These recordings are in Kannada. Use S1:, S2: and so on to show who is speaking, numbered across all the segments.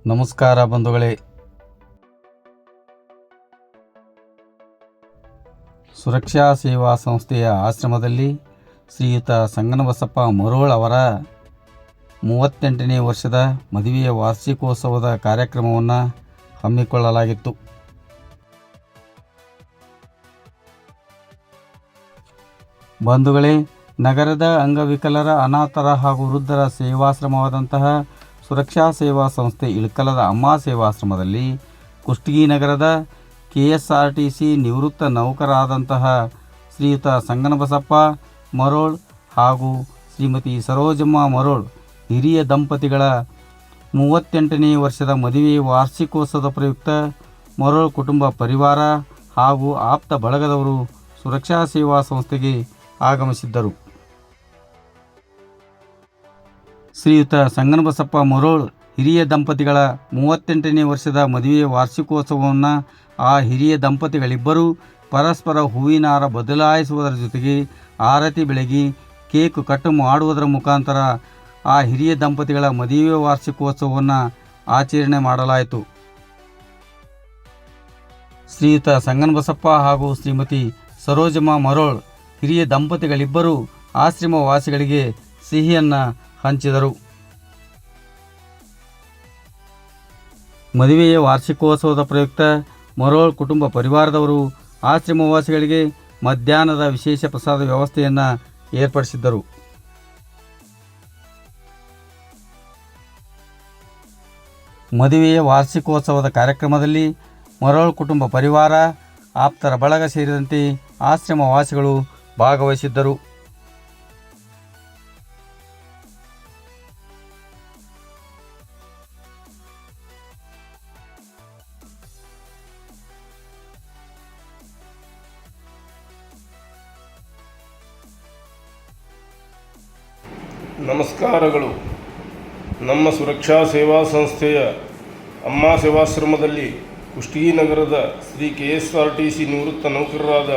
S1: ನಮಸ್ಕಾರ ಬಂಧುಗಳೇ. ಸುರಕ್ಷಾ ಸೇವಾ ಸಂಸ್ಥೆಯ ಆಶ್ರಮದಲ್ಲಿ ಶ್ರೀಯುತ ಸಂಗನಬಸಪ್ಪ ಮರೋಳ್ ಅವರ 38ನೇ ವರ್ಷದ ಮದುವೆಯ ವಾರ್ಷಿಕೋತ್ಸವದ ಕಾರ್ಯಕ್ರಮವನ್ನು ಹಮ್ಮಿಕೊಳ್ಳಲಾಗಿತ್ತು. ಬಂಧುಗಳೇ, ನಗರದ ಅಂಗವಿಕಲರ, ಅನಾಥರ ಹಾಗೂ ವೃದ್ಧರ ಸೇವಾಶ್ರಮವಾದಂತಹ ಸುರಕ್ಷಾ ಸೇವಾ ಸಂಸ್ಥೆ ಇಳಕಲದ ಅಮ್ಮ ಸೇವಾಶ್ರಮದಲ್ಲಿ ಕುಷ್ಟಗಿ ನಗರದ KSRTC ನಿವೃತ್ತ ನೌಕರರಾದಂತಹ ಶ್ರೀಯುತ ಸಂಗನಬಸಪ್ಪ ಮರೋಳ್ ಹಾಗೂ ಶ್ರೀಮತಿ ಸರೋಜಮ್ಮ ಮರೋಳ್ ಹಿರಿಯ ದಂಪತಿಗಳ 38ನೇ ವರ್ಷದ ಮದುವೆ ವಾರ್ಷಿಕೋತ್ಸವದ ಪ್ರಯುಕ್ತ ಮರೋಳ್ ಕುಟುಂಬ ಪರಿವಾರ ಹಾಗೂ ಆಪ್ತ ಬಳಗದವರು ಸುರಕ್ಷಾ ಸೇವಾ ಸಂಸ್ಥೆಗೆ ಆಗಮಿಸಿದ್ದರು. ಶ್ರೀಯುತ ಸಂಗನಬಸಪ್ಪ ಮರೋಳ್ ಹಿರಿಯ ದಂಪತಿಗಳ 38ನೇ ವರ್ಷದ ಮದುವೆ ವಾರ್ಷಿಕೋತ್ಸವವನ್ನು ಆ ಹಿರಿಯ ದಂಪತಿಗಳಿಬ್ಬರೂ ಪರಸ್ಪರ ಹೂವಿನ ಹಾರ ಬದಲಾಯಿಸುವುದರ ಜೊತೆಗೆ ಆರತಿ ಬೆಳಗಿ ಕೇಕ್ ಕಟ್ ಮಾಡುವುದರ ಮುಖಾಂತರ ಆ ಹಿರಿಯ ದಂಪತಿಗಳ ಮದುವೆ ವಾರ್ಷಿಕೋತ್ಸವವನ್ನು ಆಚರಣೆ ಮಾಡಲಾಯಿತು. ಶ್ರೀಯುತ ಸಂಗನಬಸಪ್ಪ ಹಾಗೂ ಶ್ರೀಮತಿ ಸರೋಜಮ್ಮ ಮರೋಳ್ ಹಿರಿಯ ದಂಪತಿಗಳಿಬ್ಬರೂ ಆಶ್ರಮವಾಸಿಗಳಿಗೆ ಸಿಹಿಯನ್ನು ಹಂಚಿದರು. ಮದುವೆಯ ವಾರ್ಷಿಕೋತ್ಸವದ ಪ್ರಯುಕ್ತ ಮರೋಳ್ ಕುಟುಂಬ ಪರಿವಾರದವರು ಆಶ್ರಮವಾಸಿಗಳಿಗೆ ಮಧ್ಯಾಹ್ನದ ವಿಶೇಷ ಪ್ರಸಾದ ವ್ಯವಸ್ಥೆಯನ್ನು ಏರ್ಪಡಿಸಿದ್ದರು. ಮದುವೆಯ ವಾರ್ಷಿಕೋತ್ಸವದ ಕಾರ್ಯಕ್ರಮದಲ್ಲಿ ಮರೋಳ್ ಕುಟುಂಬ ಪರಿವಾರ, ಆಪ್ತರ ಬಳಗ ಸೇರಿದಂತೆ ಆಶ್ರಮವಾಸಿಗಳು ಭಾಗವಹಿಸಿದ್ದರು.
S2: ನಮಸ್ಕಾರಗಳು. ನಮ್ಮ ಸುರಕ್ಷಾ ಸೇವಾ ಸಂಸ್ಥೆಯ ಅಮ್ಮ ಸೇವಾಶ್ರಮದಲ್ಲಿ ಕುಷ್ಟಗಿ ನಗರದ ಶ್ರೀ KSRTC ನಿವೃತ್ತ ನೌಕರರಾದ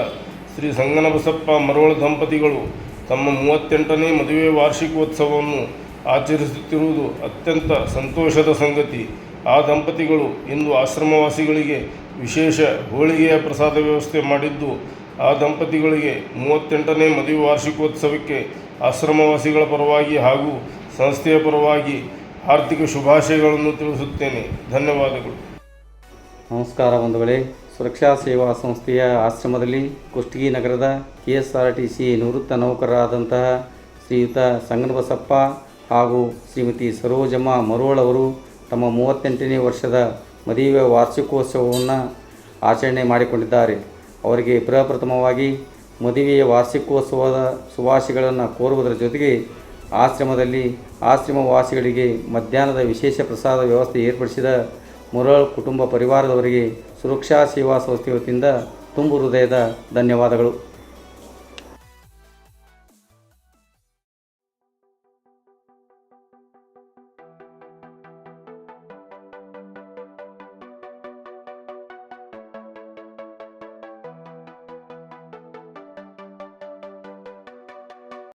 S2: ಶ್ರೀ ಸಂಗನಬಸಪ್ಪ ಮರೋಳ್ ದಂಪತಿಗಳು ತಮ್ಮ 38ನೇ ಮದುವೆ ವಾರ್ಷಿಕೋತ್ಸವವನ್ನು ಆಚರಿಸುತ್ತಿರುವುದು ಅತ್ಯಂತ ಸಂತೋಷದ ಸಂಗತಿ. ಆ ದಂಪತಿಗಳು ಇಂದು ಆಶ್ರಮವಾಸಿಗಳಿಗೆ ವಿಶೇಷ ಹೋಳಿಗೆಯ ಪ್ರಸಾದ ವ್ಯವಸ್ಥೆ ಮಾಡಿದ್ದು, ಆ ದಂಪತಿಗಳಿಗೆ 38ನೇ ಮದುವೆ ವಾರ್ಷಿಕೋತ್ಸವಕ್ಕೆ ಆಶ್ರಮವಾಸಿಗಳ ಪರವಾಗಿ ಹಾಗೂ ಸಂಸ್ಥೆಯ ಪರವಾಗಿ ಆರ್ಥಿಕ ಶುಭಾಶಯಗಳನ್ನು ತಿಳಿಸುತ್ತೇನೆ. ಧನ್ಯವಾದಗಳು.
S1: ನಮಸ್ಕಾರ ಬಂಧುಗಳೇ. ಸುರಕ್ಷಾ ಸೇವಾ ಸಂಸ್ಥೆಯ ಆಶ್ರಮದಲ್ಲಿ ಕುಷ್ಟಗಿ ನಗರದ KSRTC ನಿವೃತ್ತ ನೌಕರರಾದಂತಹ ಶ್ರೀಯುತ ಸಂಗನಬಸಪ್ಪ ಹಾಗೂ ಶ್ರೀಮತಿ ಸರೋಜಮ್ಮ ಮರೋಳ್ ಅವರು ತಮ್ಮ 38ನೇ ವರ್ಷದ ಮದುವೆ ವಾರ್ಷಿಕೋತ್ಸವವನ್ನು ಆಚರಣೆ ಮಾಡಿಕೊಂಡಿದ್ದಾರೆ. ಅವರಿಗೆ ಪ್ರಪ್ರಥಮವಾಗಿ ಮದುವೆಯ ವಾರ್ಷಿಕೋತ್ಸವದ ಶುಭಾಶಯಗಳನ್ನು ಕೋರುವುದರ ಜೊತೆಗೆ ಆಶ್ರಮದಲ್ಲಿ ಆಶ್ರಮವಾಸಿಗಳಿಗೆ ಮಧ್ಯಾಹ್ನದ ವಿಶೇಷ ಪ್ರಸಾದ ವ್ಯವಸ್ಥೆ ಏರ್ಪಡಿಸಿದ ಮರೋಳ್ ಕುಟುಂಬ ಪರಿವಾರದವರಿಗೆ ಸುರಕ್ಷಾ ಸೇವಾ ಸಂಸ್ಥೆ ವತಿಯಿಂದ ತುಂಬು ಹೃದಯದ ಧನ್ಯವಾದಗಳು.